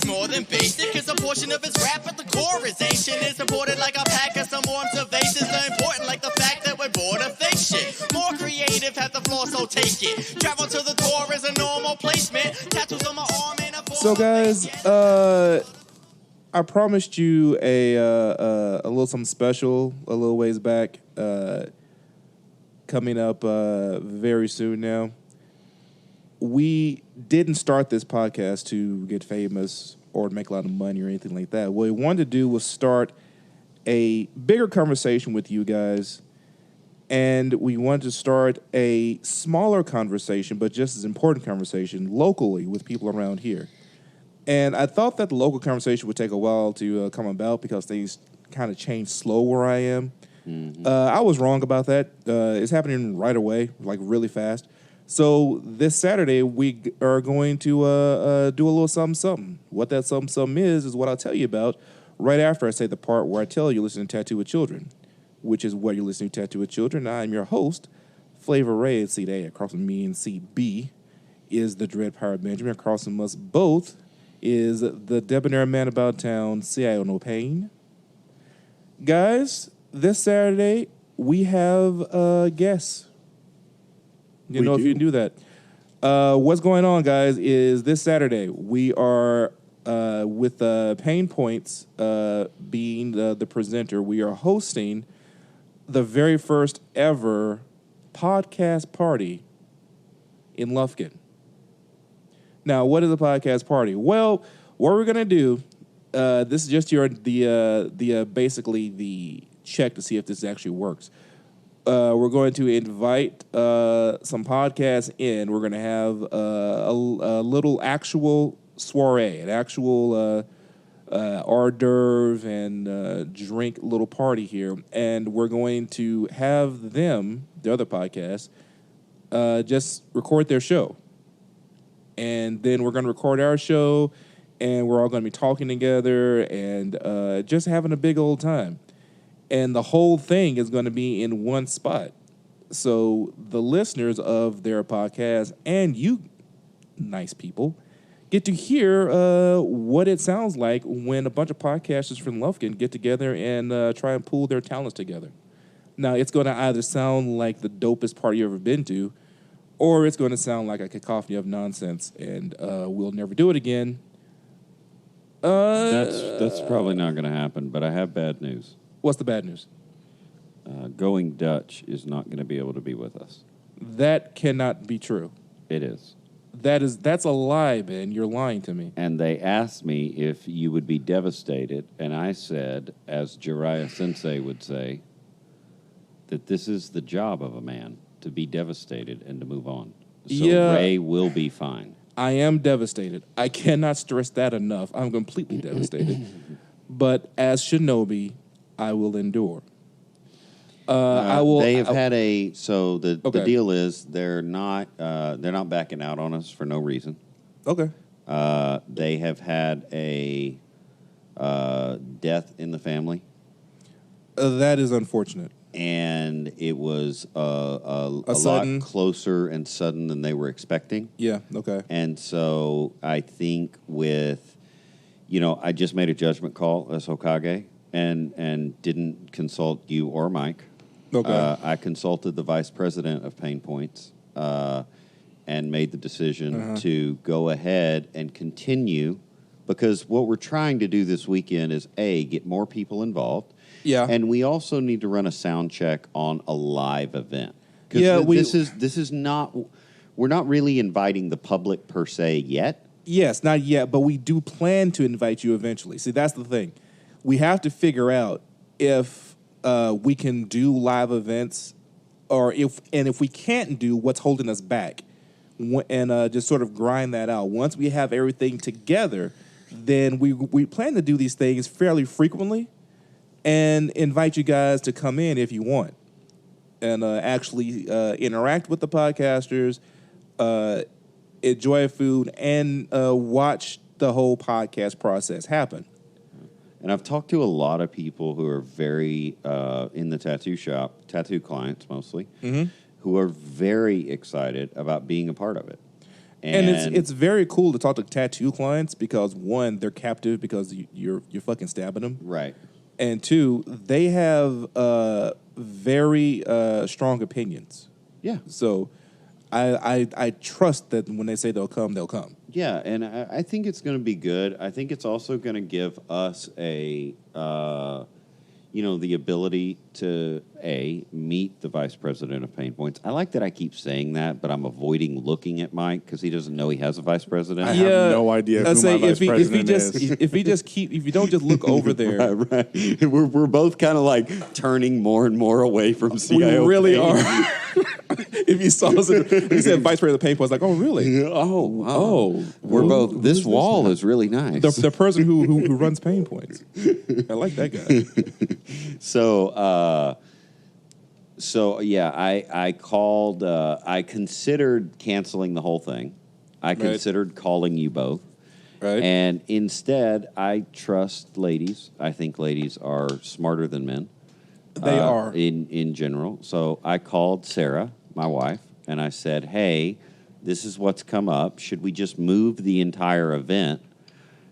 more than basic. It's a portion of his rap, but the core is ancient. It's imported like a pack of some more observations. They're important like the fact that we're bored of fake shit. More creative, have the floor, so take it. Travel to the core is a normal placement. Tattoos on my arm and a So guys, I promised you a little something special a little ways back. Coming up very soon now. We didn't start this podcast to get famous or to make a lot of money or anything like that. What we wanted to do was start a bigger conversation with you guys, and we wanted to start a smaller conversation, but just as important conversation locally with people around here. And I thought that the local conversation would take a while to come about because things kind of change slow where I am. Mm-hmm. I was wrong about that. It's happening right away, like really fast. So this Saturday, we are going to do a little something. What that something is what I'll tell you about right after I say the part where I tell you listen to Tattoo with Children, which is what you're listening to Tattoo with Children. I'm your host, Flavor Ray. Seat A across from me and Seat B is the Dread Pirate Benjamin. Across from us both is the debonair man about town, CIO No Pain. Guys, this Saturday, we have guests. You know, if you do that. What's going on, guys, is this Saturday, we are, with Pain Points being the presenter, we are hosting the very first ever podcast party in Lufkin. Now, what is a podcast party? Well, what we're going to do, this is just basically the check to see if this actually works. We're going to invite some podcasts in. We're going to have a little actual soiree, an actual hors d'oeuvre and drink little party here. And we're going to have them, the other podcasts, just record their show. And then we're going to record our show, and we're all going to be talking together and just having a big old time. And the whole thing is going to be in one spot. So the listeners of their podcast and you nice people get to hear what it sounds like when a bunch of podcasters from Lufkin get together and try and pool their talents together. Now, it's going to either sound like the dopest party you've ever been to, or it's going to sound like a cacophony of nonsense, and we'll never do it again. That's probably not going to happen, but I have bad news. What's the bad news? Going Dutch is not going to be able to be with us. That cannot be true. It is. That's a lie, Ben. You're lying to me. And they asked me if you would be devastated, and I said, as Jiraiya Sensei would say, that this is the job of a man, to be devastated and to move on. So Ray will be fine. I am devastated. I cannot stress that enough. I'm completely devastated. But as Shinobi, I will endure. I will. They have had a. So the deal is they're not backing out on us for no reason. Okay. They have had a death in the family. That is unfortunate. And it was a lot closer and sudden than they were expecting. Yeah. Okay. And so I think with, I just made a judgment call as Hokage. And didn't consult you or Mike. Okay. I consulted the vice president of Pain Points and made the decision to go ahead and continue, because what we're trying to do this weekend is, A, get more people involved. Yeah. And we also need to run a sound check on a live event. Yeah, this is not, we're not really inviting the public per se yet. Yes, not yet, but we do plan to invite you eventually. See, that's the thing. We have to figure out if we can do live events, or if we can't do, what's holding us back, and just sort of grind that out. Once we have everything together, then we plan to do these things fairly frequently, and invite you guys to come in if you want, and actually interact with the podcasters, enjoy food, and watch the whole podcast process happen. And I've talked to a lot of people who are very in the tattoo shop, tattoo clients mostly, who are very excited about being a part of it. And it's very cool to talk to tattoo clients because, one, they're captive because you're fucking stabbing them. Right. And two, they have very strong opinions. Yeah. So I trust that when they say they'll come, they'll come. Yeah, and I think it's going to be good. I think it's also going to give us the ability to, meet the vice president of Pain Points. I like that I keep saying that, but I'm avoiding looking at Mike because he doesn't know he has a vice president. I have no idea who my vice president is. If you don't just look over there. Right. We're both kind of like turning more and more away from CIO. We really Pain. are. If you saw us, he said vice president of Pain Points, like, oh, really? Oh. We're both, this wall is really nice. The person who runs Pain Points. I like that guy. So yeah, I called. I considered canceling the whole thing. I considered calling you both, right? And instead, I trust ladies. I think ladies are smarter than men. They are in general. So I called Sarah, my wife, and I said, "Hey, this is what's come up. Should we just move the entire event,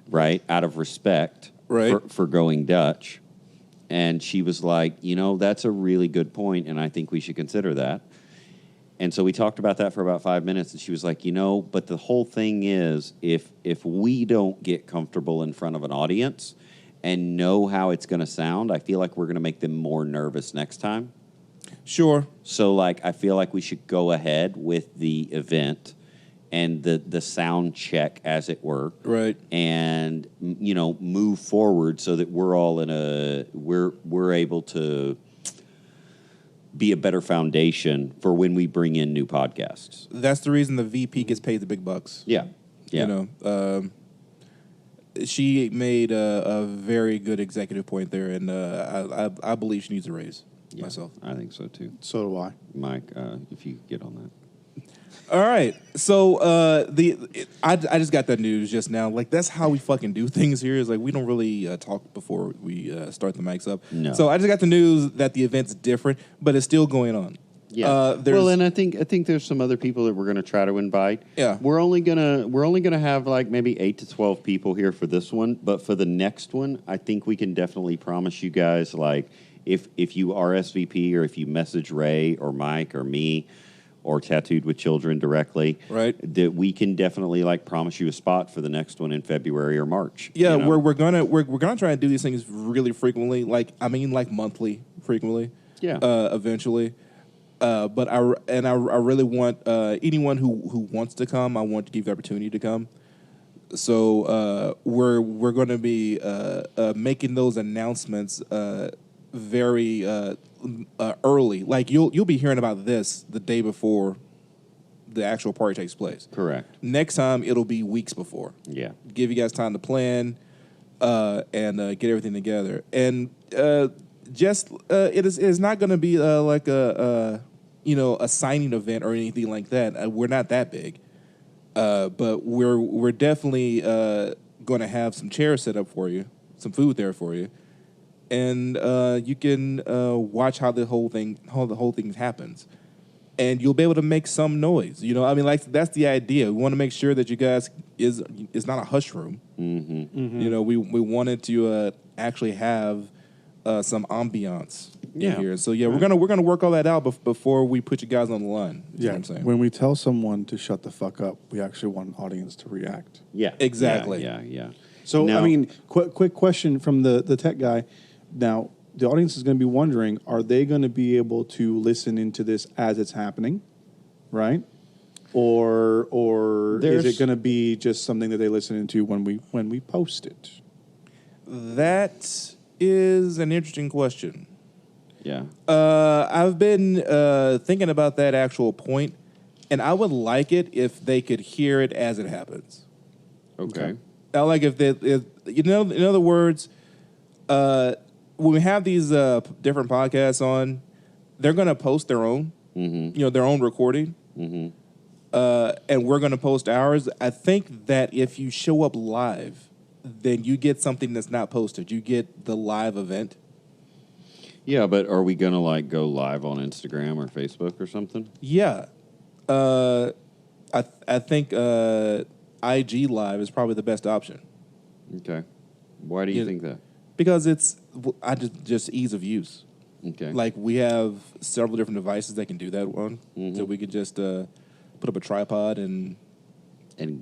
right, out of respect, for Going Dutch?" And she was like, that's a really good point, and I think we should consider that. And so we talked about that for about 5 minutes, and she was like, but the whole thing is, if we don't get comfortable in front of an audience and know how it's going to sound, I feel like we're going to make them more nervous next time. Sure. So, I feel like we should go ahead with the event and the sound check, as it were, right? And move forward so that we're all we're able to be a better foundation for when we bring in new podcasts. That's the reason the VP gets paid the big bucks. Yeah. She made a very good executive point there, and I believe she needs a raise. Myself, I think so too. So do I, Mike. If you get on that. All right, so I just got that news just now. Like, that's how we fucking do things here. Is like we don't really talk before we start the mics up. No. So I just got the news that the event's different, but it's still going on. Yeah. And I think there's some other people that we're going to try to invite. Yeah. We're only gonna have like maybe 8 to 12 people here for this one, but for the next one, I think we can definitely promise you guys, like, if you RSVP or if you message Ray or Mike or me, or Tattooed with Children directly, right? That we can definitely promise you a spot for the next one in February or March. Yeah, we're gonna try and do these things really frequently, like monthly, frequently. Yeah, eventually. But I really want anyone who wants to come. I want to give the opportunity to come. So we're going to be making those announcements very early. Like you'll be hearing about this the day before the actual party takes place. Correct. Next time it'll be weeks before. Yeah. Give you guys time to plan and get everything together. And it is not going to be like a signing event or anything like that. We're not that big, but we're definitely going to have some chairs set up for you, some food there for you. And you can watch how the whole thing happens, and you'll be able to make some noise. That's the idea. We want to make sure that you guys it's not a hush room. Mm-hmm. Mm-hmm. We wanted to actually have some ambiance in here. So we're gonna work all that out before we put you guys on the line. Yeah, what I'm saying. When we tell someone to shut the fuck up, we actually want an audience to react. Yeah, exactly. Yeah. So now, quick question from the tech guy. Now, the audience is going to be wondering, are they going to be able to listen into this as it's happening, right? Or is it going to be just something that they listen into when we post it? That is an interesting question. Yeah. I've been thinking about that actual point, and I would like it if they could hear it as it happens. Okay. I like if in other words, when we have these different podcasts on, they're going to post their own, their own recording, and we're going to post ours. I think that if you show up live, then you get something that's not posted. You get the live event. Yeah, but are we going to go live on Instagram or Facebook or something? Yeah. I I think IG Live is probably the best option Okay. Why do you think that? because it's just ease of use. Okay. Like we have several different devices that can do that on, so we could just put up a tripod and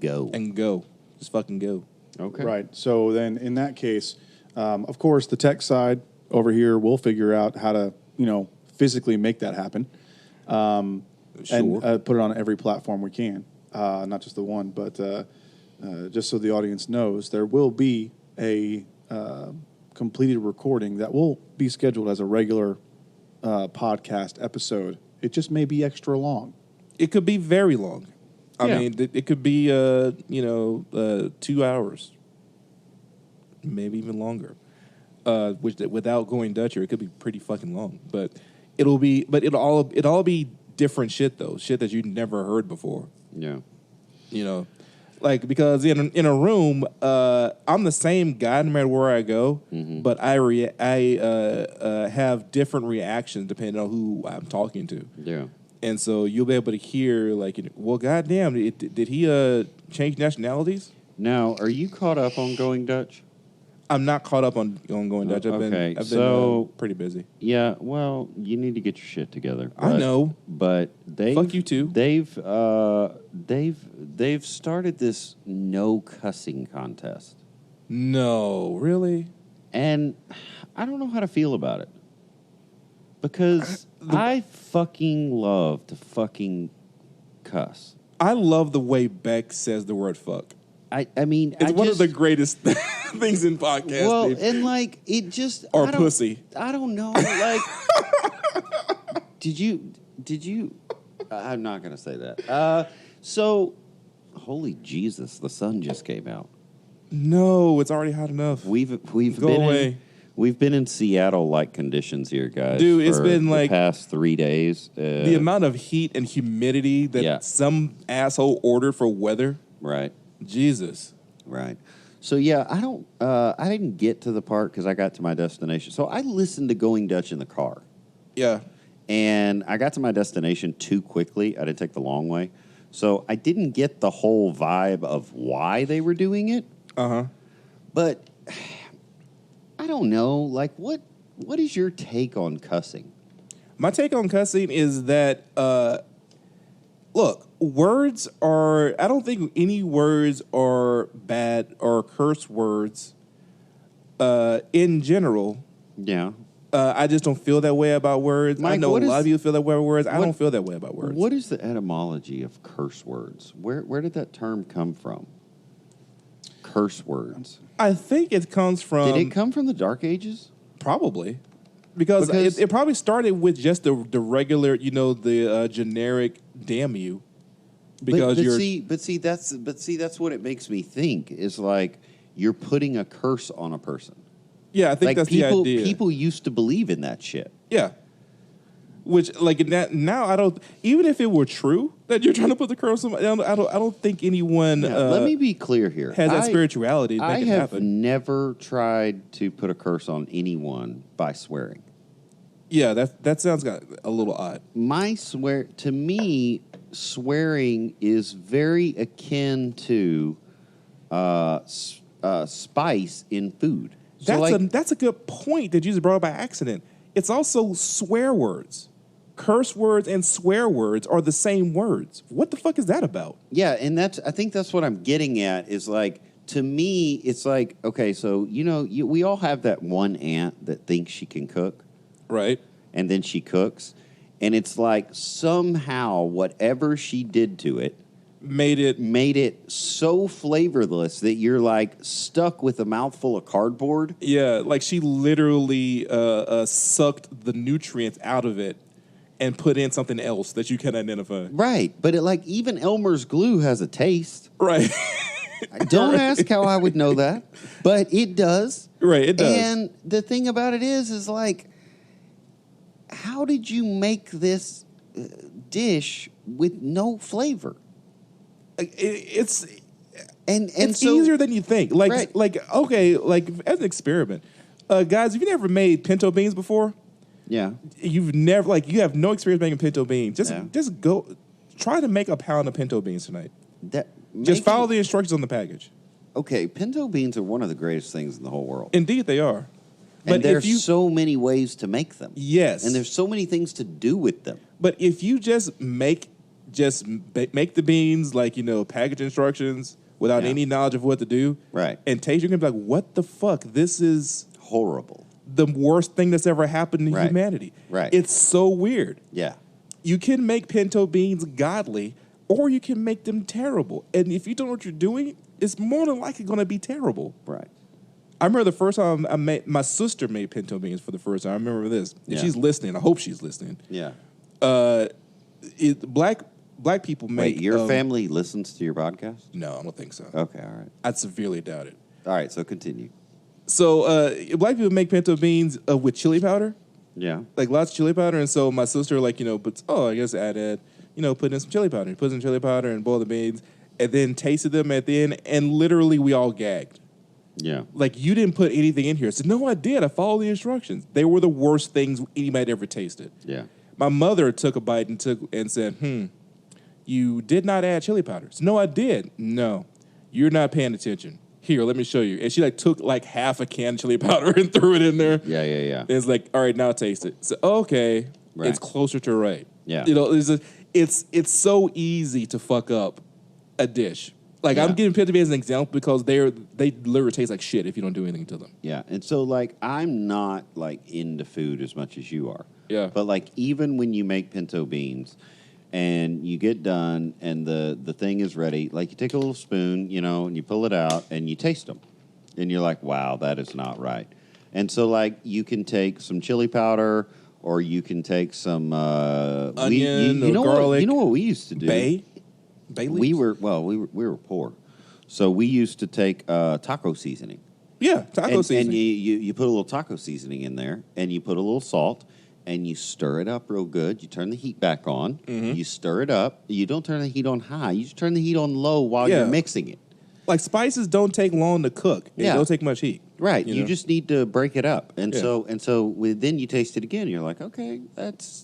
go. go, just fucking go. Okay. Right. So then, in that case, of course, the tech side over here will figure out how to, physically make that happen, and put it on every platform we can, not just the one. But just so the audience knows, there will be a completed recording that will be scheduled as a regular podcast episode. It just may be extra long. It could be very long. I Yeah. mean, it could be 2 hours, maybe even longer. Which without going Dutch, it could be pretty fucking long. But it'll all be different shit though, shit that you've never heard before. Yeah. Like because in a room, I'm the same guy no matter where I go, but I have different reactions depending on who I'm talking to. Yeah. And so you'll be able to hear, like, well, goddamn, did he change nationalities? Now, are you caught up on Going Dutch? I'm not caught up on Going Dutch. I've been pretty busy. Yeah, well, you need to get your shit together. I know, but fuck you too. They've started this no cussing contest, No, really? and I don't know how to feel about it because I fucking love to fucking cuss. I love the way Beck says the word fuck. I mean, It's one of the greatest things in podcasting. Well, and like it just or pussy. I don't know. Like, did you? I'm not gonna say that. So, holy Jesus, the sun just came out. No, it's already hot enough. We've Go been away. We've been in Seattle-like conditions here, guys. Dude, it's for been the like past 3 days. The amount of heat and humidity that some asshole ordered for weather. Right. Jesus. Right. So yeah, I didn't get to the part because I got to my destination. So I listened to Going Dutch in the car. Yeah. And I got to my destination too quickly. I didn't take the long way. So I didn't get the whole vibe of why they were doing it. Uh-huh. But I don't know. Like, what is your take on cussing? My take on cussing is that, look, words are, I don't think any words are bad or curse words in general. Yeah. I just don't feel that way about words. Mike, I know a lot of you feel that way about words. I don't feel that way about words. What is the etymology of curse words? Where did that term come from? Curse words. I think it comes from... Did it come from the Dark Ages? Probably. Because it probably started with just the regular, the generic damn you. Because that's what it makes me think is like you're putting a curse on a person. Yeah, I think Like that's people, the idea. people used to believe in that shit. Yeah. Which, like, now I don't... Even if it were true that you're trying to put the curse on... I don't think anyone... Let me be clear here. Has that spirituality to I make it have happen. never tried to put a curse on anyone by swearing. Yeah, that sounds a little odd. To me, swearing is very akin to spice in food. That's a good point that you just brought up by accident. It's also swear words. Curse words and swear words are the same words. What the fuck is that about? Yeah, and I think that's what I'm getting at is like, to me, it's like, okay, so, we all have that one aunt that thinks she can cook. Right. And then she cooks. And it's like somehow whatever she did to it made it so flavorless that you're like stuck with a mouthful of cardboard. Yeah, like she literally sucked the nutrients out of it and put in something else that you can identify. Right, but even Elmer's glue has a taste. Right. Don't ask how I would know that, but it does. Right, it does. And the thing about it is like, how did you make this dish with no flavor? It's so, easier than you think. Like, right. like as an experiment, guys, have you never made pinto beans before? Yeah. You've never you have no experience making pinto beans. Just go. Try to make a pound of pinto beans tonight. That Just follow the instructions on the package. Okay, pinto beans are one of the greatest things in the whole world. Indeed, they are. And there's so many ways to make them. Yes. And there's so many things to do with them. But if you just make the beans like, package instructions without any knowledge of what to do. Right. And taste, you're going to be like, what the fuck? This is horrible. The worst thing that's ever happened to humanity. Right. It's so weird. Yeah. You can make pinto beans godly, or you can make them terrible. And if you don't know what you're doing, it's more than likely going to be terrible. Right. I remember the first time my sister made pinto beans for the first time. I remember this. And she's listening. I hope she's listening. Yeah. Black people make... Wait, your family listens to your podcast? No, I don't think so. Okay, all right. I severely doubt it. All right, so continue. So black people make pinto beans with chili powder. Yeah. Like lots of chili powder. And so my sister puts, I guess add, put in some chili powder. Puts in chili powder and boil the beans. And then tasted them at the end. And literally we all gagged. Yeah. Like, you didn't put anything in here. I said, no, I did. I followed the instructions. They were the worst things anybody ever tasted. Yeah. My mother took a bite and said, you did not add chili powder. So, no, I did. No, you're not paying attention. Here, let me show you. And she took half a can of chili powder and threw it in there. Yeah. And it's like, all right, now taste it. So, okay, right. It's closer to right. Yeah. It's so easy to fuck up a dish. I'm giving pinto beans as an example because they literally taste like shit if you don't do anything to them. Yeah, and so I'm not into food as much as you are. Yeah. But even when you make pinto beans and you get done and the thing is ready, you take a little spoon, and you pull it out and you taste them. And you're like, wow, that is not right. And so you can take some chili powder or you can take some onion or garlic. You know what we used to do? Bay leaves? We were poor. So we used to take taco seasoning. Yeah, taco seasoning. And you put a little taco seasoning in there, and you put a little salt, and you stir it up real good. You turn the heat back on. Mm-hmm. You stir it up. You don't turn the heat on high. You just turn the heat on low while you're mixing it. Spices don't take long to cook. They don't take much heat. Right. You just need to break it up. And so then you taste it again. And you're like, okay, that's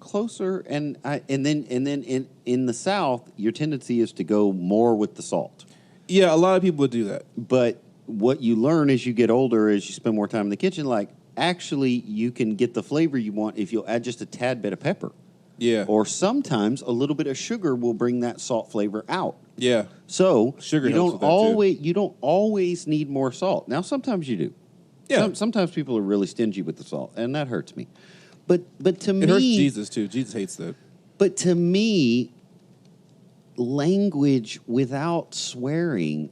closer. And then in the South, your tendency is to go more with the salt. Yeah, a lot of people would do that. But what you learn as you get older, as you spend more time in the kitchen, actually you can get the flavor you want if you'll add just a tad bit of pepper. Yeah. Or sometimes a little bit of sugar will bring that salt flavor out. Yeah. So sugar you don't always need more salt. Now sometimes you do. Yeah. Sometimes people are really stingy with the salt, and that hurts me. But to me, it hurts Jesus too. Jesus hates that. But to me, language without swearing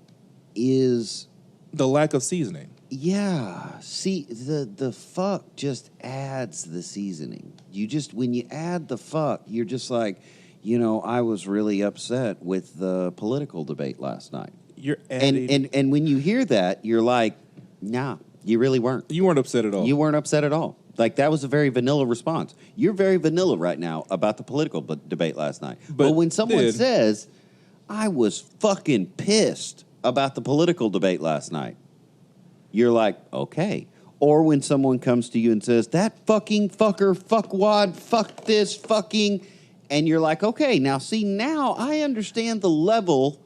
is the lack of seasoning. Yeah. See, the fuck just adds the seasoning. When you add the fuck, you're just like, I was really upset with the political debate last night. You're adding... And when you hear that, you're like, nah, you really weren't. You weren't upset at all. You weren't upset at all. That was a very vanilla response. You're very vanilla right now about the political debate last night. But when someone says, I was fucking pissed about the political debate last night, you're like, okay. Or when someone comes to you and says, that fucking fucker, fuckwad, fuck this fucking... And you're like, okay, now I understand the level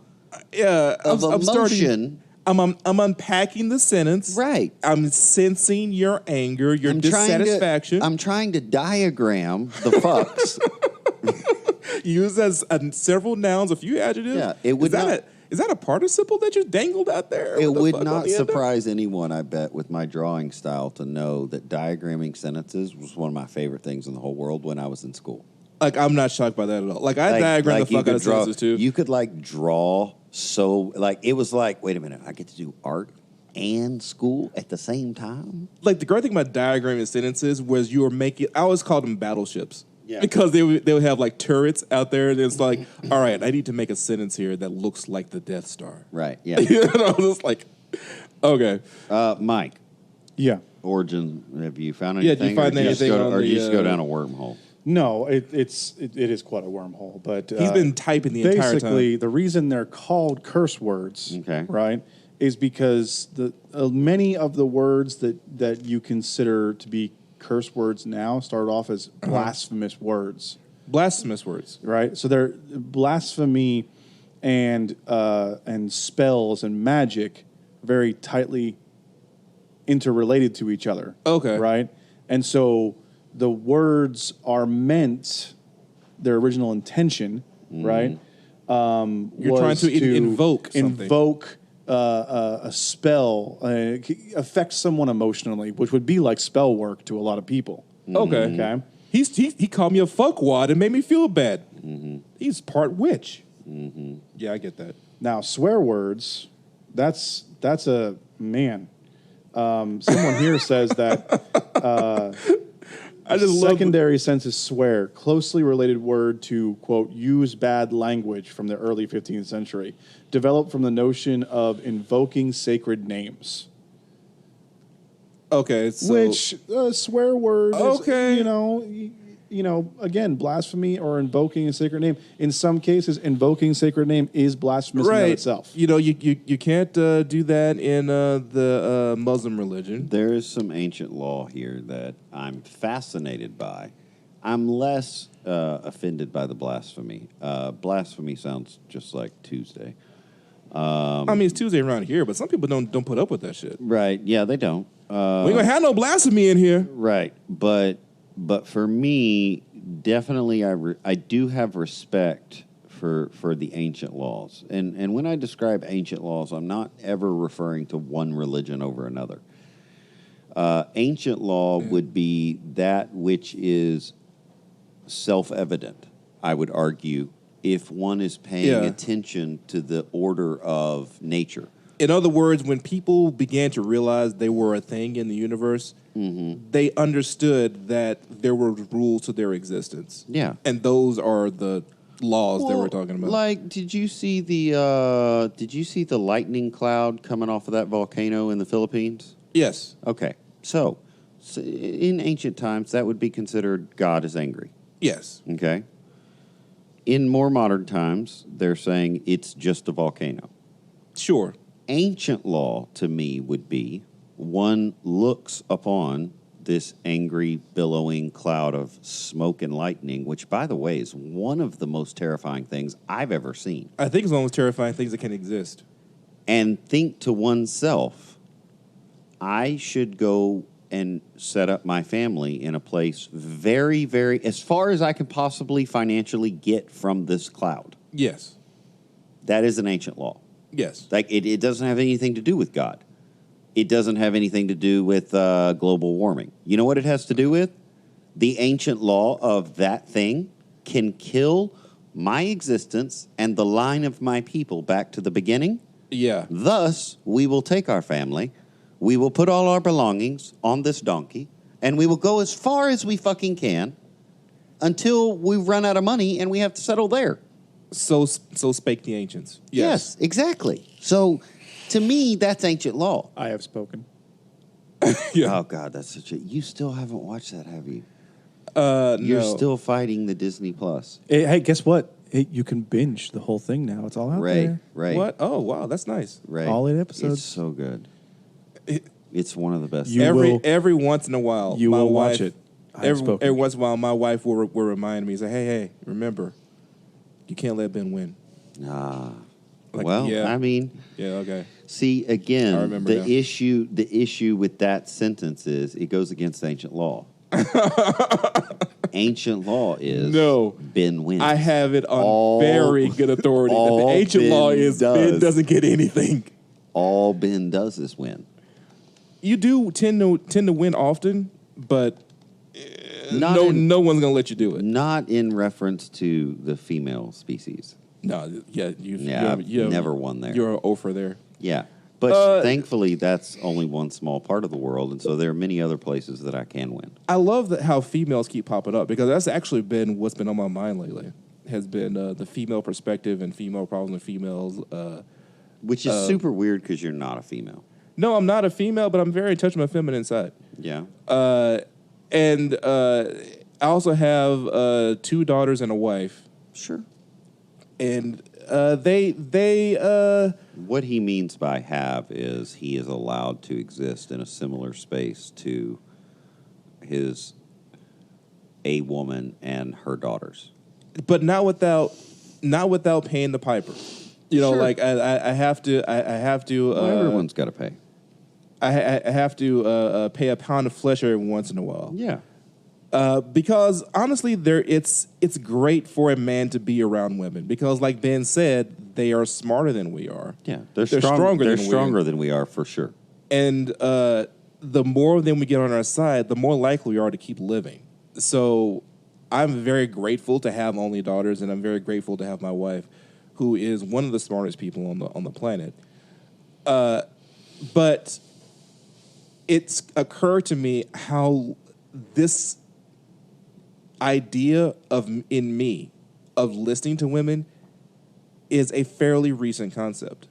of emotion. I'm unpacking the sentence. Right. I'm sensing your anger, your dissatisfaction. I'm trying to diagram the fucks. Use as several nouns, a few adjectives. Yeah, it would is that a participle that just dangled out there? It would not surprise anyone, I bet, with my drawing style to know that diagramming sentences was one of my favorite things in the whole world when I was in school. I'm not shocked by that at all. I diagram the fuck out of sentences too. You could draw so it was wait a minute, I get to do art and school at the same time. The great thing about diagramming sentences was you were making. I always called them battleships. Yeah. Because they would have turrets out there, and it's all right, I need to make a sentence here that looks like the Death Star. Right. Yeah. I was just okay. Mike. Yeah. Origin. Have you found anything? Yeah. Did you find anything? Or you just go down a wormhole? No, it is quite a wormhole. But he's been typing the entire time. Basically, the reason they're called curse words, right, is because many of the words that you consider to be curse words now start off as blasphemous words. Blasphemous words. right? So they're blasphemy and spells and magic very tightly interrelated to each other. Okay. Right? And so the words are meant, their original intention, right? You're trying to invoke something. Invoke a spell, affect someone emotionally, which would be like spell work to a lot of people. Okay. Okay. He called me a fuckwad and made me feel bad. He's part witch. Yeah, I get that. Now, swear words, that's a man. Someone here says that I just secondary sense is swear, closely related word to, quote, use bad language from the early 15th century, developed from the notion of invoking sacred names. Okay, so Which swear word is, Okay. again, blasphemy or invoking a sacred name. In some cases, invoking sacred name is blasphemous in and of itself. You know, you can't do that in the Muslim religion. There is some ancient law here that I'm fascinated by. I'm less offended by the blasphemy. Blasphemy sounds just like Tuesday. I mean, it's Tuesday around here, but some people don't put up with that shit. Right. Yeah, they don't. We ain't gonna have no blasphemy in here. Right. But for me, definitely I do have respect for the ancient laws. And when I describe ancient laws, I'm not ever referring to one religion over another. Ancient law would be that which is self-evident, I would argue, if one is paying attention to the order of nature. In other words, when people began to realize they were a thing in the universe, they understood that there were rules to their existence. Yeah. And those are the laws that we're talking about. Like, did you see the lightning cloud coming off of that volcano in the Philippines? Yes. Okay. So in ancient times, that would be considered God is angry. Yes. Okay. In more modern times, they're saying it's just a volcano. Sure. Ancient law to me would be one looks upon this angry, billowing cloud of smoke and lightning, which, by the way, is one of the most terrifying things I've ever seen. I think it's one of the most terrifying things that can exist. And think to oneself, I should go and set up my family in a place very, very, as far as I can possibly financially get from this cloud. Yes. That is an ancient law. Yes. Like it doesn't have anything to do with God. It doesn't have anything to do with global warming. You know what it has to do with? The ancient law of that thing can kill my existence and the line of my people back to the beginning. Yeah. Thus, we will take our family, we will put all our belongings on this donkey, and we will go as far as we fucking can until we run out of money and we have to settle there. So spake the ancients. Yes, exactly. So, to me, that's ancient law. I have spoken. Yeah. Oh, God, that's such a... You still haven't watched that, have you? No. You're still fighting the Disney Plus. Hey, guess what? You can binge the whole thing now. It's all out there. Right. What? Oh, wow, that's nice. Right. All 8 episodes. It's so good. It's one of the best. Every once in a while, You my will wife, watch it. Every once in a while, my wife will remind me, say, hey, remember, you can't let Ben win. Like, Well, yeah. I mean... Yeah, okay. See, I again, remember now. the issue with that sentence is it goes against ancient law. Ancient law is No. Ben wins. I have it on All- very good authority that the all ancient law Ben is Ben does. doesn't get anything. All Ben does is win. You do tend to win often, but Not no in, one's gonna let you do it. not in reference to the female species. No, yeah, you I've never won there. You're an offer there. Yeah. But thankfully, that's only one small part of the world, and so there are many other places that I can win. I love how females keep popping up because that's actually been what's been on my mind lately. Has been the female perspective and female problems with females. Which is super weird because you're not a female. No, I'm not a female, but I'm very in touch with my feminine side. Yeah. And I also have 2 daughters and a wife, Sure. and they What he means by have is he is allowed to exist in a similar space to a woman and her daughters. but not without paying the piper. You know, Sure. like I have to. Well, everyone's got to pay. I have to pay a pound of flesh every once in a while. Yeah. Because honestly, it's great for a man to be around women because, like Ben said, they are smarter than we are. Yeah. They're stronger. They're than stronger than we are for sure. And the more of them we get on our side, the more likely we are to keep living. So I'm very grateful to have only daughters, and I'm very grateful to have my wife, who is one of the smartest people on the planet. But it's occurred to me how this idea of listening to women is a fairly recent concept.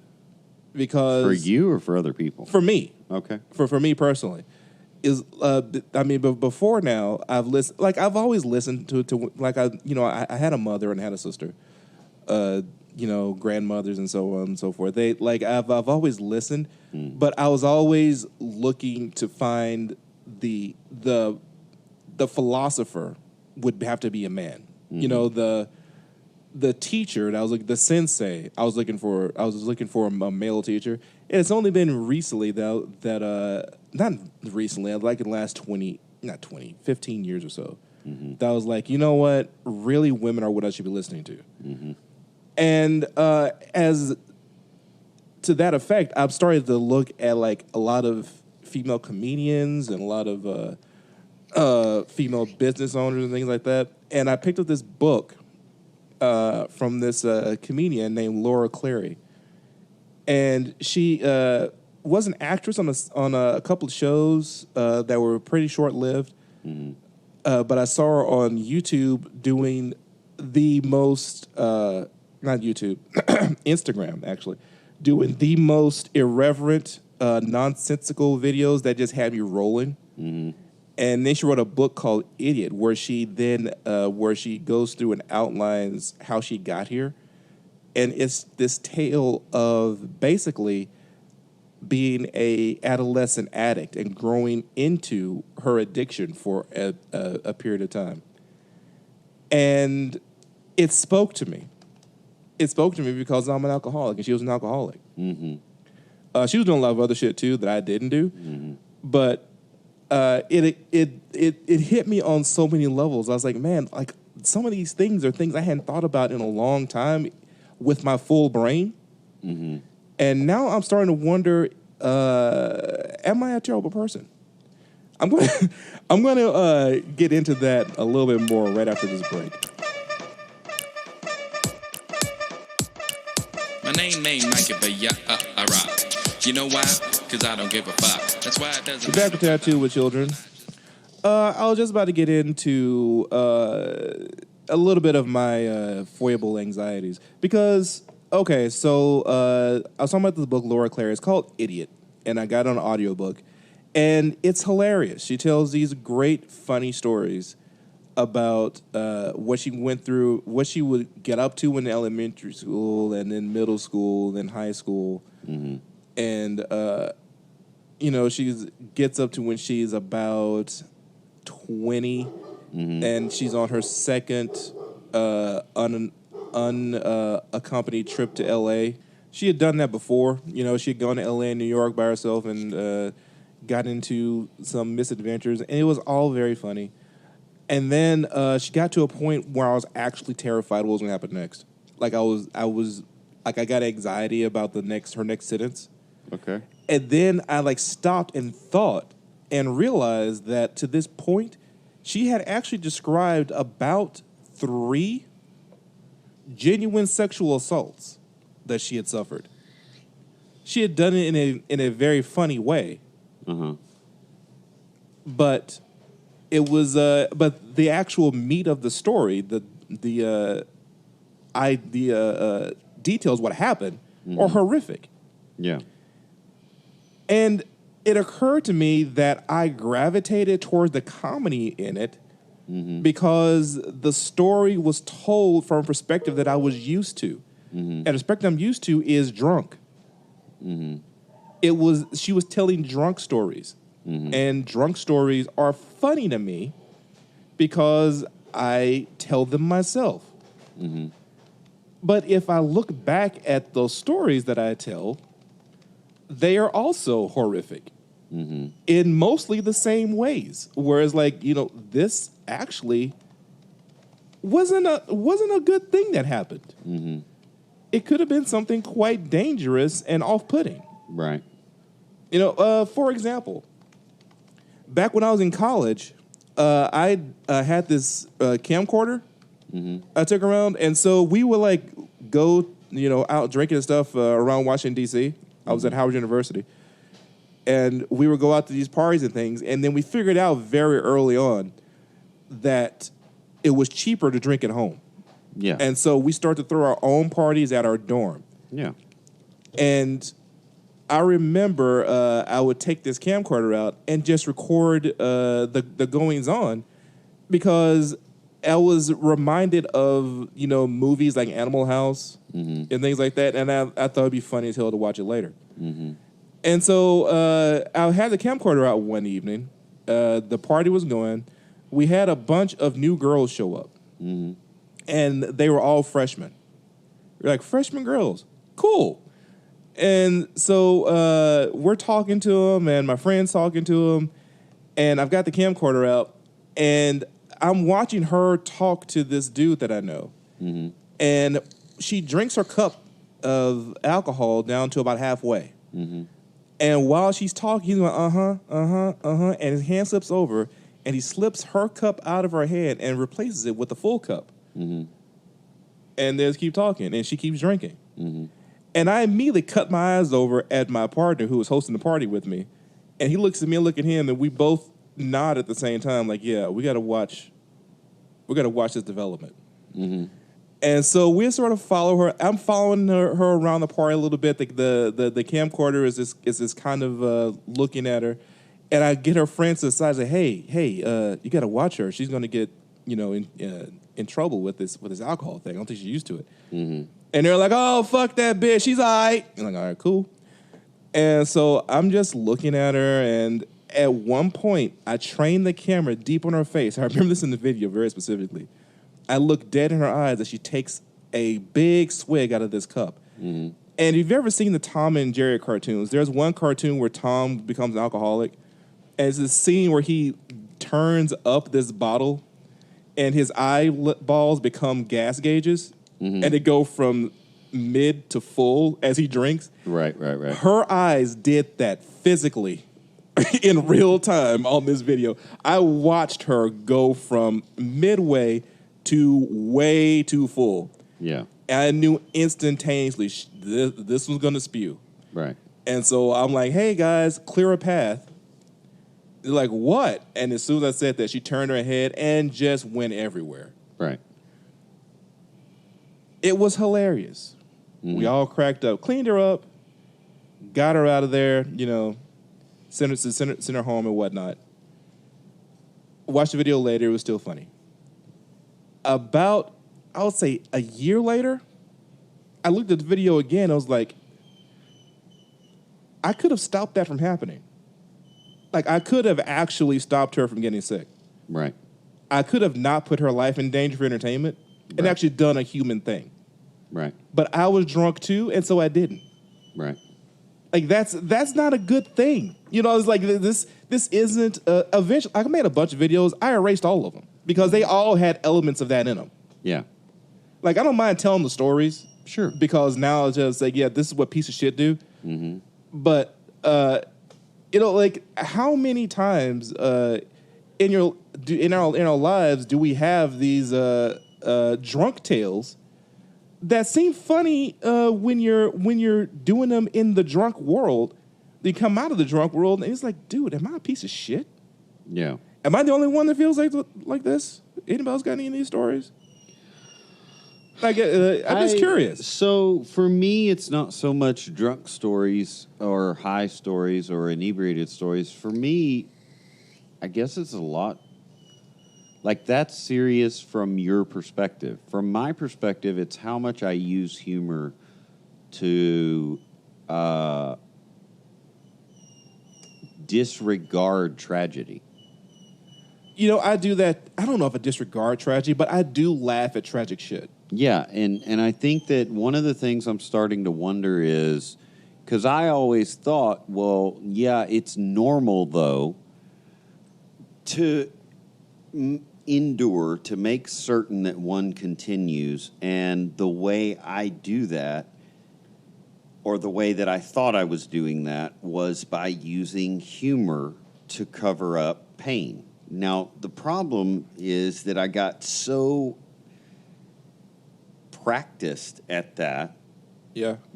Because For you or for other people? For me. Okay. For me personally. But before now, I've always listened to I had a mother and had a sister, grandmothers and so on and so forth. I've always listened, but I was always looking to find the philosopher would have to be a man. Mm-hmm. You know, the teacher that I was like the sensei. I was looking for a male teacher. And it's only been recently that not recently, like in the last 15 years or so, that I was like, you know what? Really, women are what I should be listening to. Mm-hmm. And as to that effect, I've started to look at like a lot of female comedians and a lot of female business owners and things like that. And I picked up this book from this comedian named Laura Clary. And she was an actress on a couple of shows that were pretty short-lived. Mm-hmm. But I saw her on YouTube doing the most, not YouTube, Instagram, actually, doing the most irreverent, nonsensical videos that just had me rolling. Mm-hmm. And then she wrote a book called Idiot, where she goes through and outlines how she got here. And it's this tale of basically being a adolescent addict and growing into her addiction for a period of time. And it spoke to me. It spoke to me because I'm an alcoholic, and she was an alcoholic. Mm-hmm. She was doing a lot of other shit too that I didn't do, mm-hmm. but it hit me on so many levels. I was like, man, like some of these things are things I hadn't thought about in a long time with my full brain. Mm-hmm. And now I'm starting to wonder, am I a terrible person? I'm going to get into that a little bit more right after this break. My name ain't Mikey, but I rock. You know why? Because I don't give a fuck. That's why it doesn't. We're back with Tattoo with Children. I was just about to get into a little bit of my foible anxieties because, okay, so I was talking about this book, Laura Clary. It's called Idiot, and I got it on an audiobook, and it's hilarious. She tells these great, funny stories about what she went through, what she would get up to in elementary school, and then middle school, then high school, mm-hmm. and she gets up to when she's about 20, mm-hmm. and she's on her second unaccompanied trip to L.A. She had done that before. You know, she had gone to L.A. and New York by herself and got into some misadventures, and it was all very funny. And then she got to a point where I was actually terrified what was going to happen next. Like I got anxiety about her next sentence. Okay. And then I stopped and thought and realized that to this point, she had actually described about 3 genuine sexual assaults that she had suffered. She had done it in a very funny way. Uh-huh. But it was but the actual meat of the story, the details what happened mm-hmm. are horrific. Yeah. And it occurred to me that I gravitated towards the comedy in it mm-hmm. because the story was told from a perspective that I was used to. Mm-hmm. And the perspective I'm used to is drunk. Mm-hmm. She was telling drunk stories. Mm-hmm. And drunk stories are funny to me because I tell them myself. Mm-hmm. But if I look back at those stories that I tell, they are also horrific in mostly the same ways. Whereas, like, this actually wasn't a good thing that happened. Mm-hmm. It could have been something quite dangerous and off-putting. Right. For example, back when I was in college, I had this camcorder I took around, and so we would like go, out drinking and stuff around Washington D.C. I was at Howard University, and we would go out to these parties and things, and then we figured out very early on that it was cheaper to drink at home. Yeah, and so we started to throw our own parties at our dorm. Yeah, and I remember I would take this camcorder out and just record the goings on, because I was reminded of movies like Animal House and things like that, and I thought it'd be funny as hell to watch it later. Mm-hmm. And so I had the camcorder out one evening. The party was going. We had a bunch of new girls show up, and they were all freshmen. We're like, freshman girls, cool. And so we're talking to them, and my friend's talking to them, and I've got the camcorder out, and I'm watching her talk to this dude that I know. Mm-hmm. And she drinks her cup of alcohol down to about halfway. Mm-hmm. And while she's talking, he's going, and his hand slips over, and he slips her cup out of her hand and replaces it with a full cup. Mm-hmm. And they just keep talking, and she keeps drinking. Mm-hmm. And I immediately cut my eyes over at my partner who was hosting the party with me. And he looks at me, I look at him, and we both nod at the same time, like, yeah, we got to watch this development. Mm-hmm. And so we sort of follow her. I'm following her around the party a little bit. The camcorder is this kind of looking at her. And I get her friends to the side and say, hey, you got to watch her. She's going to get, in trouble with this alcohol thing. I don't think she's used to it. Mm-hmm. And they're like, oh, fuck that bitch. She's all right. I'm like, all right, cool. And so I'm just looking at her, and at one point, I trained the camera deep on her face. I remember this in the video very specifically. I look dead in her eyes as she takes a big swig out of this cup. Mm-hmm. And if you've ever seen the Tom and Jerry cartoons, there's one cartoon where Tom becomes an alcoholic, and it's this scene where he turns up this bottle, and his eyeballs become gas gauges. Mm-hmm. And they go from mid to full as he drinks. Right. Her eyes did that physically in real time on this video. I watched her go from midway to way too full. Yeah. And I knew instantaneously this was going to spew. Right. And so I'm like, hey, guys, clear a path. They're like, what? And as soon as I said that, she turned her head and just went everywhere. Right. It was hilarious. Mm-hmm. We all cracked up, cleaned her up, got her out of there, sent her home and whatnot. Watched the video later. It was still funny. About, I would say, a year later, I looked at the video again. I was like, I could have stopped that from happening. Like, I could have actually stopped her from getting sick. Right. I could have not put her life in danger for entertainment and actually done a human thing. Right. But I was drunk too, and so I didn't. Right. Like, that's not a good thing. It's like this isn't eventually. I made a bunch of videos. I erased all of them because they all had elements of that in them. Yeah. Like, I don't mind telling the stories. Sure. Because now it's just like, yeah, this is what piece of shit do. Mm-hmm. But like, how many times in our lives do we have these drunk tales that seem funny when you're doing them in the drunk world? They come out of the drunk world and it's like, dude, am I a piece of shit? Yeah. Am I the only one that feels like this? Anybody else got any of these stories? I'm just curious. So for me, it's not so much drunk stories or high stories or inebriated stories. For me, I guess it's a lot. Like, that's serious from your perspective. From my perspective, it's how much I use humor to disregard tragedy. I do that. I don't know if I disregard tragedy, but I do laugh at tragic shit. Yeah, and I think that one of the things I'm starting to wonder is, because I always thought, well, yeah, it's normal, though, to endure, to make certain that one continues, and the way I do that, or the way that I thought I was doing that, was by using humor to cover up pain. Now, the problem is that I got so practiced at that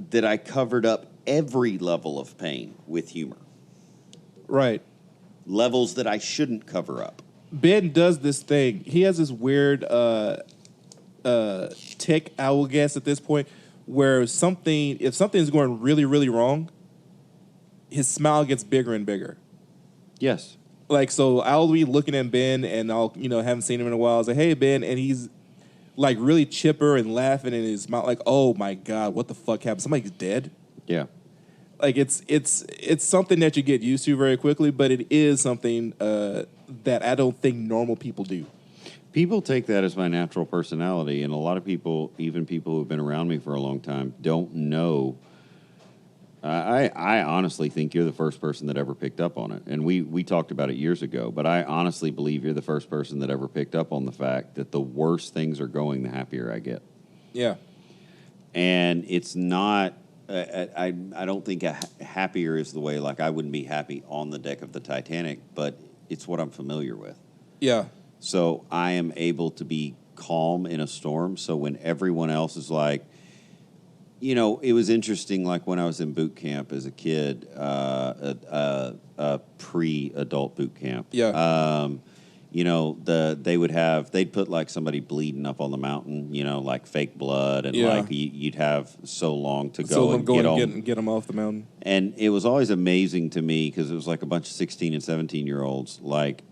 that I covered up every level of pain with humor. Right. Levels that I shouldn't cover up. Ben does this thing. He has this weird tick, I will guess, at this point, where if something's going really, really wrong, his smile gets bigger and bigger. Yes. Like, so I'll be looking at Ben, and I'll, haven't seen him in a while. I was like, hey, Ben, and he's like really chipper and laughing in his mouth, like, oh my God, what the fuck happened? Somebody's dead? Yeah. Like, it's something that you get used to very quickly, but it is something that I don't think normal people do. People take that as my natural personality, and a lot of people, even people who have been around me for a long time, don't know. I honestly think you're the first person that ever picked up on it. And we talked about it years ago, but I honestly believe you're the first person that ever picked up on the fact that the worse things are going, the happier I get. Yeah. And it's not, I don't think happier is the way, like I wouldn't be happy on the deck of the Titanic, but it's what I'm familiar with. Yeah. So I am able to be calm in a storm. So when everyone else is like, it was interesting, like when I was in boot camp as a kid, a pre-adult boot camp. Yeah. They'd put like somebody bleeding up on the mountain, like fake blood, and like you'd have so long to go and get them off the mountain. And it was always amazing to me because it was like a bunch of 16 and 17-year-olds, like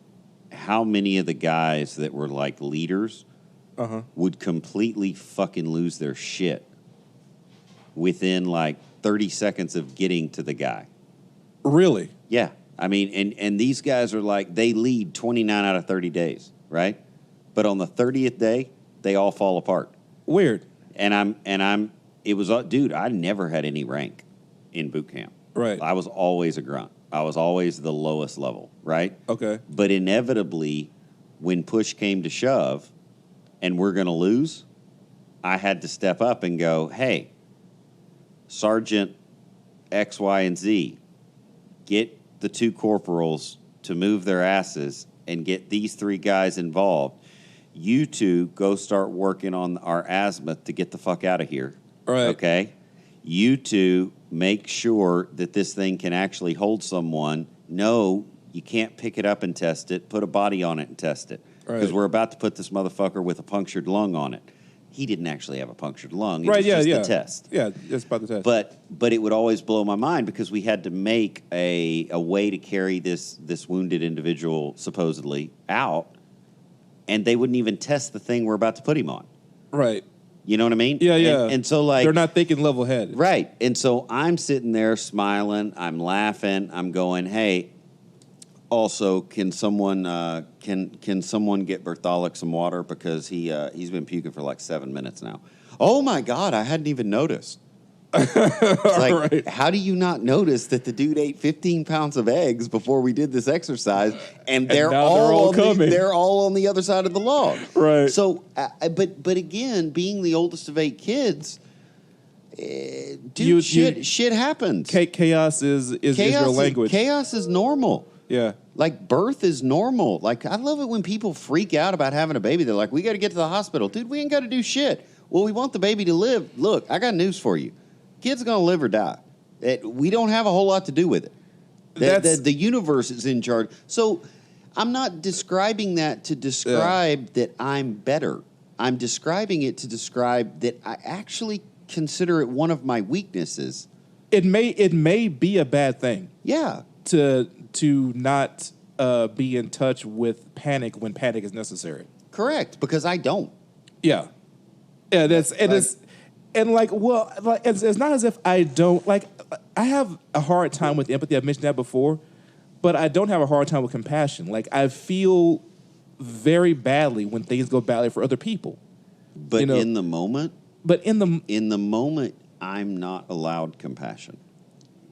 how many of the guys that were like leaders would completely fucking lose their shit within like 30 seconds of getting to the guy. Really? Yeah. I mean, and these guys are like, they lead 29 out of 30 days, right? But on the 30th day, they all fall apart. Weird. Dude, I never had any rank in boot camp. Right. I was always a grunt. I was always the lowest level, right? Okay. But inevitably, when push came to shove and we're going to lose, I had to step up and go, hey, Sergeant X, Y, and Z, get the two corporals to move their asses and get these three guys involved. You two go start working on our azimuth to get the fuck out of here. Right. Okay? You two make sure that this thing can actually hold someone. No, you can't pick it up and test it. Put a body on it and test it. Because we're about to put this motherfucker with a punctured lung on it. He didn't actually have a punctured lung. It was just the test. Yeah, it's about the test. But it would always blow my mind because we had to make a way to carry this wounded individual supposedly out, and they wouldn't even test the thing we're about to put him on. Right. You know what I mean? Yeah. And so like they're not thinking level head. Right. And so I'm sitting there smiling, I'm laughing, I'm going, hey, also, can someone can someone get Bertholic some water because he's been puking for like 7 minutes now? Oh my God, I hadn't even noticed. Like, right. How do you not notice that the dude ate 15 pounds of eggs before we did this exercise, and they're all on the other side of the log? Right. So, but again, being the oldest of 8 kids. Dude, shit happens. Chaos is your language. Chaos is normal. Yeah. Like, birth is normal. Like, I love it when people freak out about having a baby. They're like, we got to get to the hospital. Dude, we ain't got to do shit. Well, we want the baby to live. Look, I got news for you. Kid's going to live or die. We don't have a whole lot to do with it. The universe is in charge. So I'm not describing that to describe that I'm better. I'm describing it to describe that I actually consider it one of my weaknesses. It may be a bad thing. Yeah. To not be in touch with panic when panic is necessary. Correct, because I don't. Yeah. Yeah, it's not as if I don't, like, I have a hard time with empathy. I've mentioned that before, but I don't have a hard time with compassion. Like, I feel very badly when things go badly for other people. But in the moment, I'm not allowed compassion.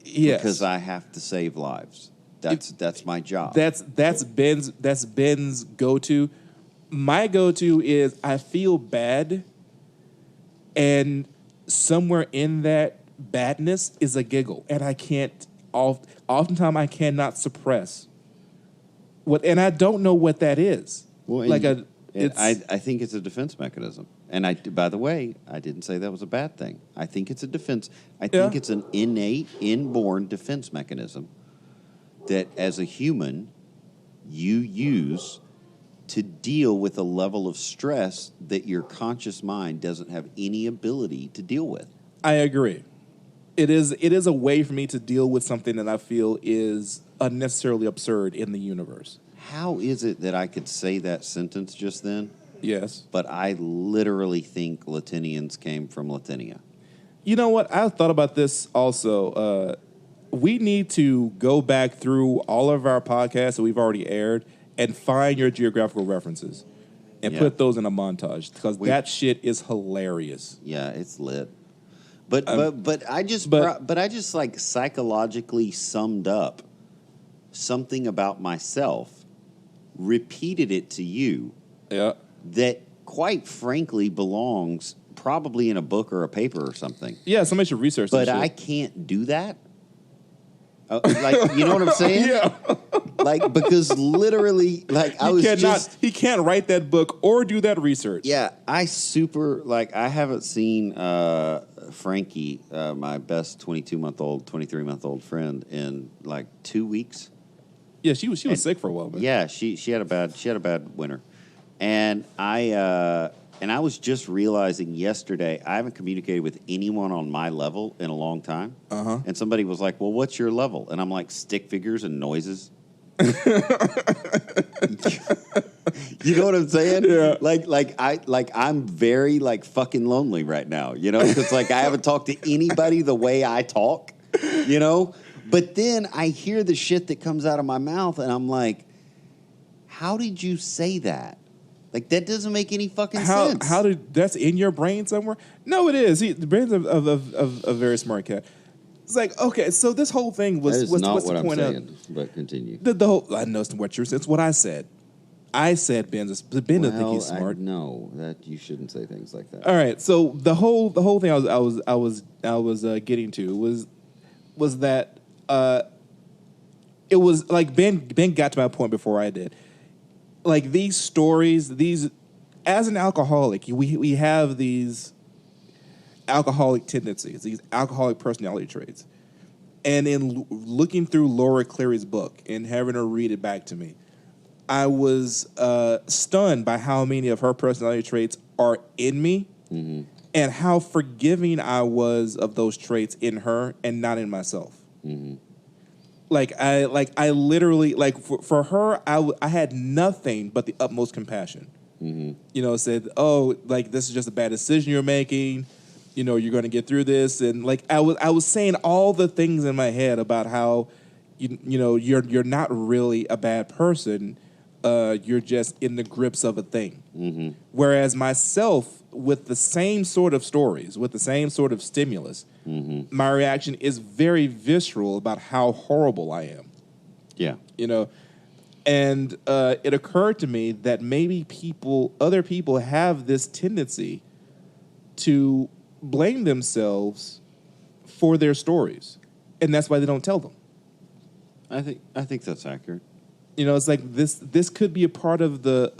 Yes, because I have to save lives. That's my job. That's Ben's go-to. My go-to is I feel bad, and somewhere in that badness is a giggle, and I can't. Oftentimes, I cannot suppress and I don't know what that is. Well, I think it's a defense mechanism. And by the way, I didn't say that was a bad thing. I think it's a defense. I think it's an innate, inborn defense mechanism that, as a human, you use to deal with a level of stress that your conscious mind doesn't have any ability to deal with. I agree. It is a way for me to deal with something that I feel is unnecessarily absurd in the universe. How is it that I could say that sentence just then? Yes. But I literally think Latinians came from Latinia. You know what? I thought about this also. We need to go back through all of our podcasts that we've already aired and find your geographical references and put those in a montage because that shit is hilarious. Yeah, it's lit. But I just like psychologically summed up something about myself, repeated it to you. Yeah. That quite frankly belongs probably in a book or a paper or something. Yeah, somebody should research that But shit. I can't do that. Like, you know what I'm saying? Yeah. Like, because literally, like, he can't write that book or do that research. Yeah, I haven't seen Frankie, my best 22-month-old, 23-month-old friend, in like 2 weeks. Yeah, she was sick for a while. Man. Yeah, she had a bad winter, and I was just realizing yesterday I haven't communicated with anyone on my level in a long time. And somebody was like, "Well, what's your level?" And I'm like, "Stick figures and noises." You know what I'm saying? Yeah. I'm very like fucking lonely right now, you know, because like I haven't talked to anybody the way I talk, you know. But then I hear the shit that comes out of my mouth, and I'm like, "How did you say that? Like that doesn't make any fucking sense." How did that's in your brain somewhere? No, it is. The brain's of a very smart cat. It's like, okay, so this whole thing was that is not what's what the point I'm saying, but continue. The whole I know what you're saying. It's what I said. I said Ben doesn't think he's smart. No, that you shouldn't say things like that. All right, so the whole thing I was getting to was that it was like Ben got to my point before I did. Like these stories, as an alcoholic, we have these alcoholic tendencies, these alcoholic personality traits. And in looking through Laura Cleary's book and having her read it back to me, I was stunned by how many of her personality traits are in me and how forgiving I was of those traits in her and not in myself. I literally, like for her, I had nothing but the utmost compassion. You know, said, "Oh, like this is just a bad decision you're making. You know, you're going to get through this." And like I was saying all the things in my head about how, you know, you're not really a bad person. You're just in the grips of a thing. Whereas myself, with the same sort of stories, with the same sort of stimulus, my reaction is very visceral about how horrible I am. Yeah. You know, and it occurred to me that maybe other people have this tendency to blame themselves for their stories, and that's why they don't tell them. I think that's accurate. You know, it's like this could be a part of the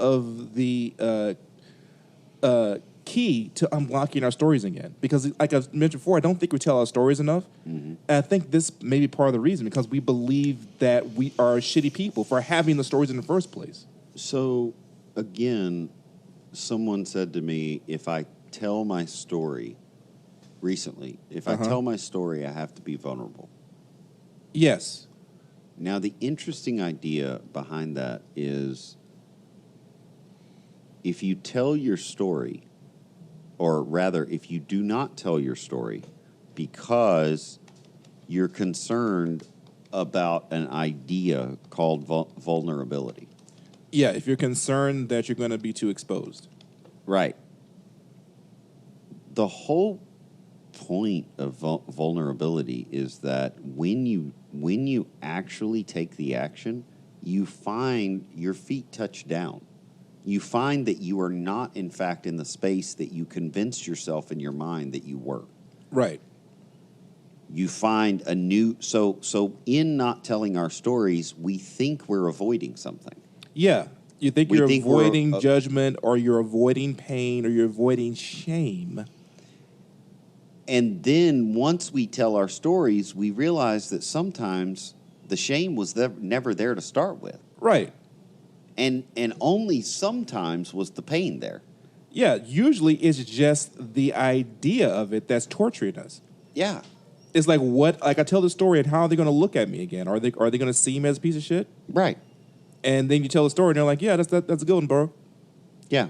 key to unblocking our stories again. Because, like I mentioned before, I don't think we tell our stories enough. And I think this may be part of the reason, because we believe that we are shitty people for having the stories in the first place. So, again, someone said to me, if I tell my story recently, I tell my story, I have to be vulnerable. Yes. Now, the interesting idea behind that is if you tell your story, or rather, if you do not tell your story because you're concerned about an idea called vulnerability. Yeah, if you're concerned that you're going to be too exposed. Right. the whole point of vulnerability is that when you actually take the action, you find your feet touch down. You find that you are not, in fact, in the space that you convinced yourself in your mind that you were. Right. You find a new... So in not telling our stories, we think we're avoiding something. Yeah. You think you're avoiding judgment, or you're avoiding pain, or you're avoiding shame. And then once we tell our stories, we realize that sometimes the shame was never there to start with. Right. And only sometimes was the pain there. Yeah, usually it's just the idea of it that's torturing us. Yeah. It's like, what? Like, I tell the story, and how are they going to look at me again? Are they going to see me as a piece of shit? Right. And then you tell the story, and they're like, yeah, that's a good one, bro. Yeah.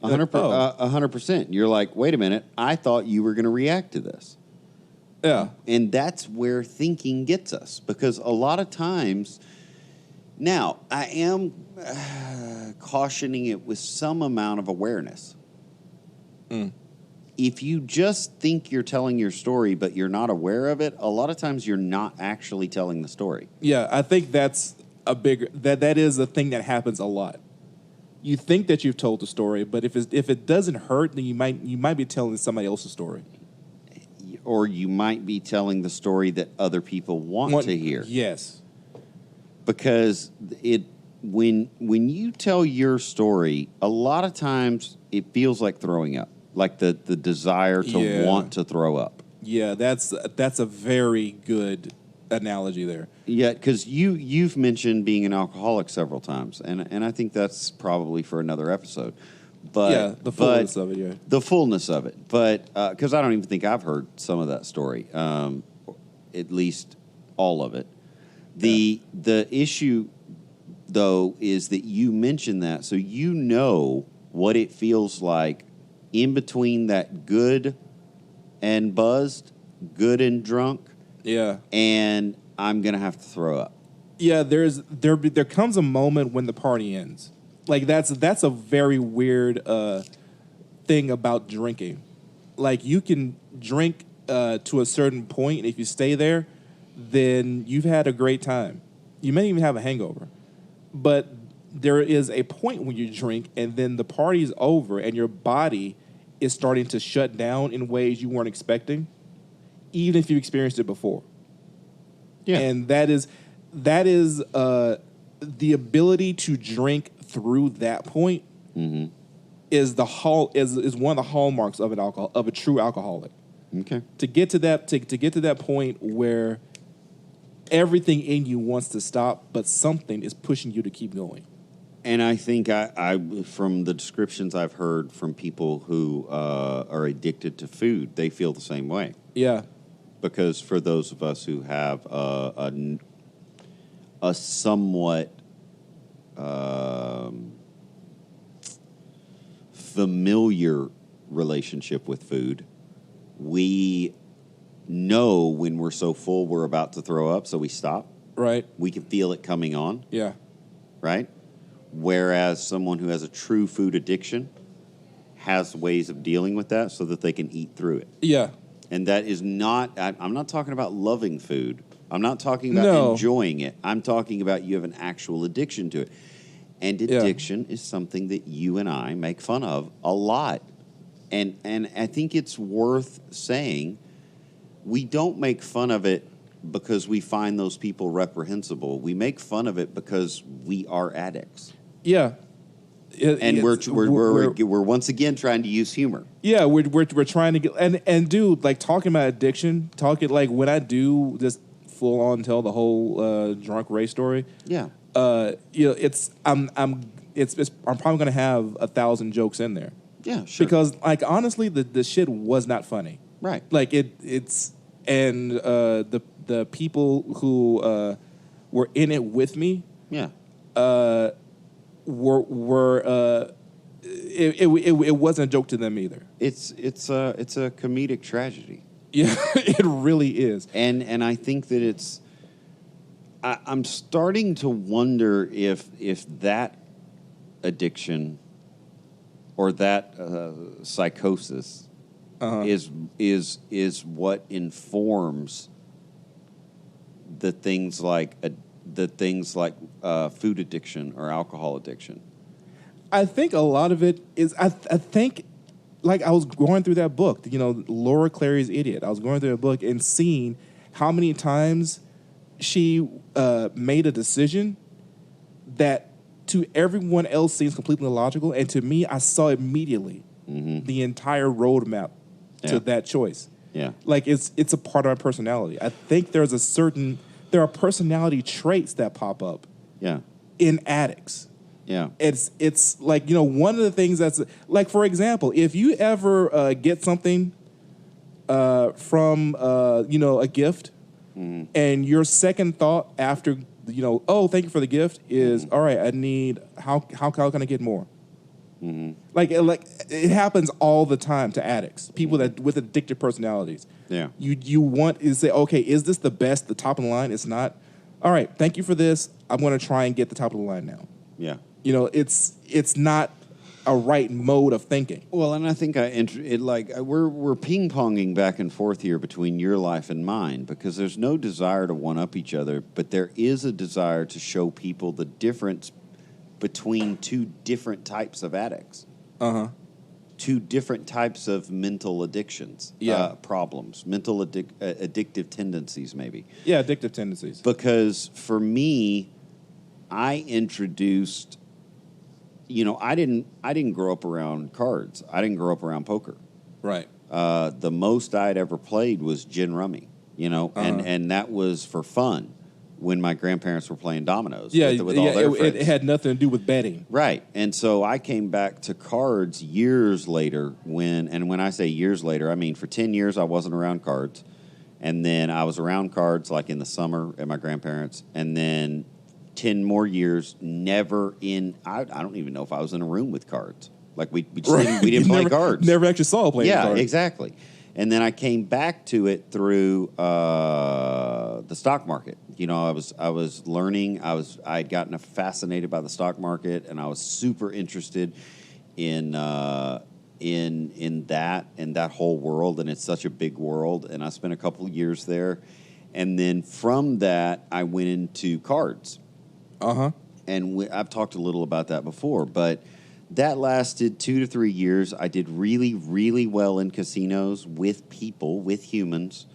100%. You're like, wait a minute, I thought you were going to react to this. Yeah. And that's where thinking gets us. Because a lot of times... Now, I am cautioning it with some amount of awareness. If you just think you're telling your story, but you're not aware of it, a lot of times you're not actually telling the story. Yeah, I think that's that is a thing that happens a lot. You think that you've told the story, but if it doesn't hurt, then you might be telling somebody else's story. Or you might be telling the story that other people want to hear. Yes. Because when you tell your story, a lot of times it feels like throwing up, like the desire to want to throw up. Yeah, that's a very good analogy there. Yeah, because you've mentioned being an alcoholic several times, and I think that's probably for another episode. But yeah, the fullness of it. Yeah, the fullness of it. But because I don't even think I've heard some of that story, at least all of it. The issue, though, is that you mentioned that, so you know what it feels like in between that good and buzzed, good and drunk. Yeah. And I'm gonna have to throw up. Yeah, there comes a moment when the party ends. Like that's a very weird thing about drinking. Like, you can drink to a certain point, and if you stay there, then you've had a great time. You may even have a hangover. But there is a point when you drink, and then the party's over, and your body is starting to shut down in ways you weren't expecting, even if you experienced it before. Yeah. And that is the ability to drink through that point is one of the hallmarks of a true alcoholic. Okay. To get to that point where everything in you wants to stop, but something is pushing you to keep going. And I think I from the descriptions I've heard from people who are addicted to food, they feel the same way. Yeah. Because for those of us who have a somewhat familiar relationship with food, we know when we're so full we're about to throw up, so we stop. Right. We can feel it coming on. Yeah. Right? Whereas someone who has a true food addiction has ways of dealing with that so that they can eat through it. Yeah. And that is not, I'm not talking about loving food. I'm not talking about enjoying it. I'm talking about you have an actual addiction to it. And addiction is something that you and I make fun of a lot. And I think it's worth saying we don't make fun of it because we find those people reprehensible. We make fun of it because we are addicts. Yeah. And we're once again trying to use humor. Yeah, we're trying to get and dude, like, talking about addiction, like when I do this full on tell the whole drunk Ray story. Yeah. I'm probably gonna have 1,000 jokes in there. Yeah, sure. Because, like, honestly, the shit was not funny. Right. Like it's and the people who were in it with me. Yeah. It wasn't a joke to them either. It's a comedic tragedy. Yeah, it really is. And I think that I'm starting to wonder if that addiction or that psychosis is what informs the things like food addiction or alcohol addiction. I think a lot of it is. I think, like, I was going through that book, Laura Clary's Idiot. I was going through a book and seeing how many times she made a decision that to everyone else seems completely illogical, and to me, I saw immediately the entire roadmap to that choice. Yeah, like it's a part of my personality. I think there are personality traits that pop up. Yeah, in addicts. Yeah, it's like, one of the things that's like, for example, if you ever get something from a gift, and your second thought after oh, thank you for the gift is all right, I need how can I get more? Like it happens all the time to addicts, people that with addictive personalities. Yeah, you want to say, okay, is this the best, the top of the line? It's not. All right, thank you for this. I'm going to try and get the top of the line now. Yeah. It's not a right mode of thinking. Well, and I think we're ping-ponging back and forth here between your life and mine, because there's no desire to one-up each other, but there is a desire to show people the difference between two different types of addicts. Two different types of mental addictions, problems, mental addictive tendencies, maybe. Yeah, addictive tendencies. Because for me, I introduced... I didn't grow up around cards. I didn't grow up around poker. Right. The most I'd ever played was gin rummy, and that was for fun when my grandparents were playing dominoes. With all their friends. It had nothing to do with betting. Right. And so I came back to cards years later when I say years later, I mean for 10 years I wasn't around cards. And then I was around cards like in the summer at my grandparents', and then 10 more years, never in... I don't even know if I was in a room with cards. Like, we didn't play cards. Never actually saw playing cards. Yeah, exactly. And then I came back to it through the stock market. I was learning. I had gotten fascinated by the stock market, and I was super interested in that whole world, and it's such a big world. And I spent a couple of years there. And then from that, I went into cards. And I've talked a little about that before, but that lasted 2 to 3 years. I did really, really well in casinos with people, with humans,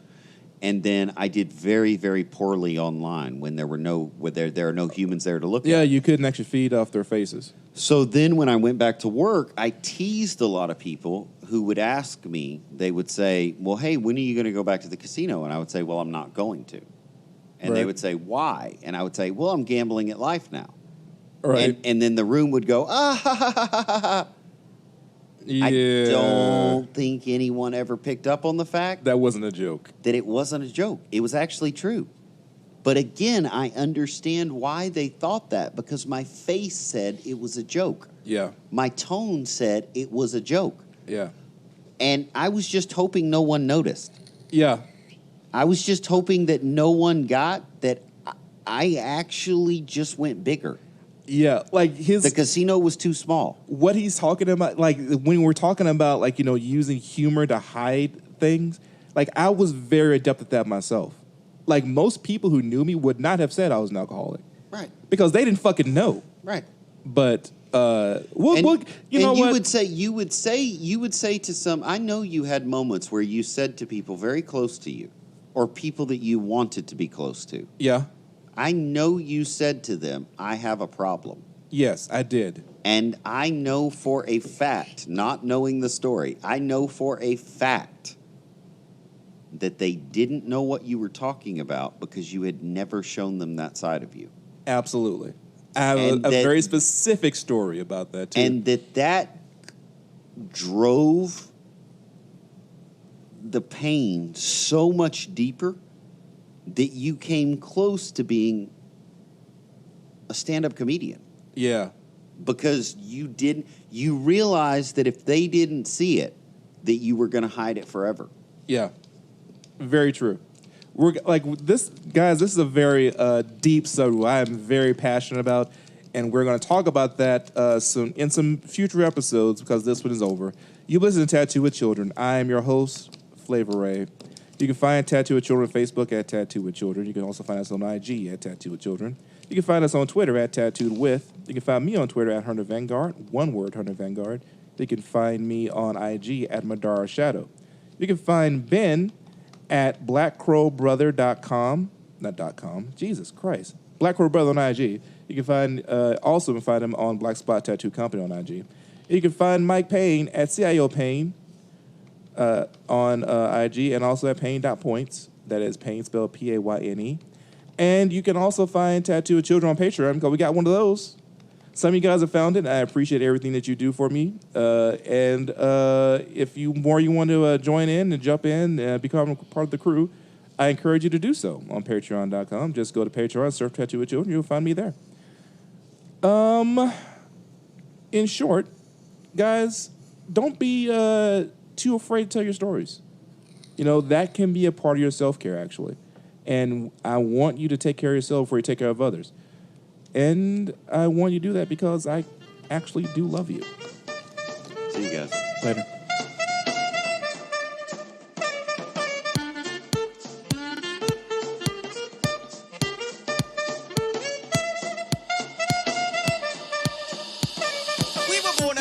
and then I did very, very poorly online when there are no humans there to look at. Yeah, you couldn't actually feed off their faces. So then when I went back to work, I teased a lot of people who would ask me. They would say, well, hey, when are you going to go back to the casino? And I would say, well, I'm not going to. And they would say, why? And I would say, well, I'm gambling at life now. Right. And then the room would go, ah, ha, ha, ha, ha, ha. Yeah. I don't think anyone ever picked up on the fact that wasn't a joke. That it wasn't a joke. It was actually true. But again, I understand why they thought that, because my face said it was a joke. Yeah. My tone said it was a joke. Yeah. And I was just hoping no one noticed. Yeah. I was just hoping that no one got that I actually just went bigger. Yeah, like the casino was too small. What he's talking about, like when we're talking about, like, using humor to hide things, like I was very adept at that myself. Like most people who knew me would not have said I was an alcoholic, right? Because they didn't fucking know, right? But you would say to some. I know you had moments where you said to people very close to you, or people that you wanted to be close to. Yeah. I know you said to them, I have a problem. Yes, I did. And I know for a fact, not knowing the story, I know for a fact that they didn't know what you were talking about because you had never shown them that side of you. Absolutely. I have a very specific story about that, too. And that drove the pain so much deeper that you came close to being a stand-up comedian. Yeah. Because you realized that if they didn't see it, that you were going to hide it forever. Yeah. Very true. We're like this, guys, this is a very deep subject I am very passionate about, and we're going to talk about that soon in some future episodes because this one is over. You listen to Tattoo with Children. I am your host, Flavor Ray. You can find Tattoo with Children on Facebook at Tattoo with Children. You can also find us on IG at Tattoo with Children. You can find us on Twitter at Tattooed With. You can find me on Twitter at Hunter Vanguard, one word, Hunter Vanguard. You can find me on IG at Madara Shadow. You can find Ben at blackcrowbrother.com. Not .com. Jesus Christ. Black Crow Brother on IG. You can find find him on Black Spot Tattoo Company on IG. You can find Mike Payne at CIO Payne on IG and also at Payne.points. That is Payne spelled Payne. And you can also find Tattoo with Children on Patreon because we got one of those. Some of you guys have found it. I appreciate everything that you do for me. And if you want to join in and jump in and become part of the crew, I encourage you to do so on Patreon.com. Just go to Patreon, search Tattoo with Children. You'll find me there. In short, guys, don't be too afraid to tell your stories. You know, that can be a part of your self-care, actually. And I want you to take care of yourself before you take care of others. And I want you to do that because I actually do love you. See you guys. Later.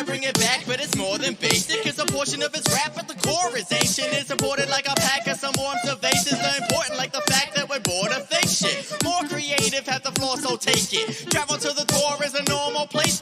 Bring it back, but it's more than basic. It's a portion of its rap, but the core is ancient. It's supported like a pack of some more observations. They're important like the fact that we're bored of fake shit. More creative, have the floor, so take it. Travel to the tour is a normal place.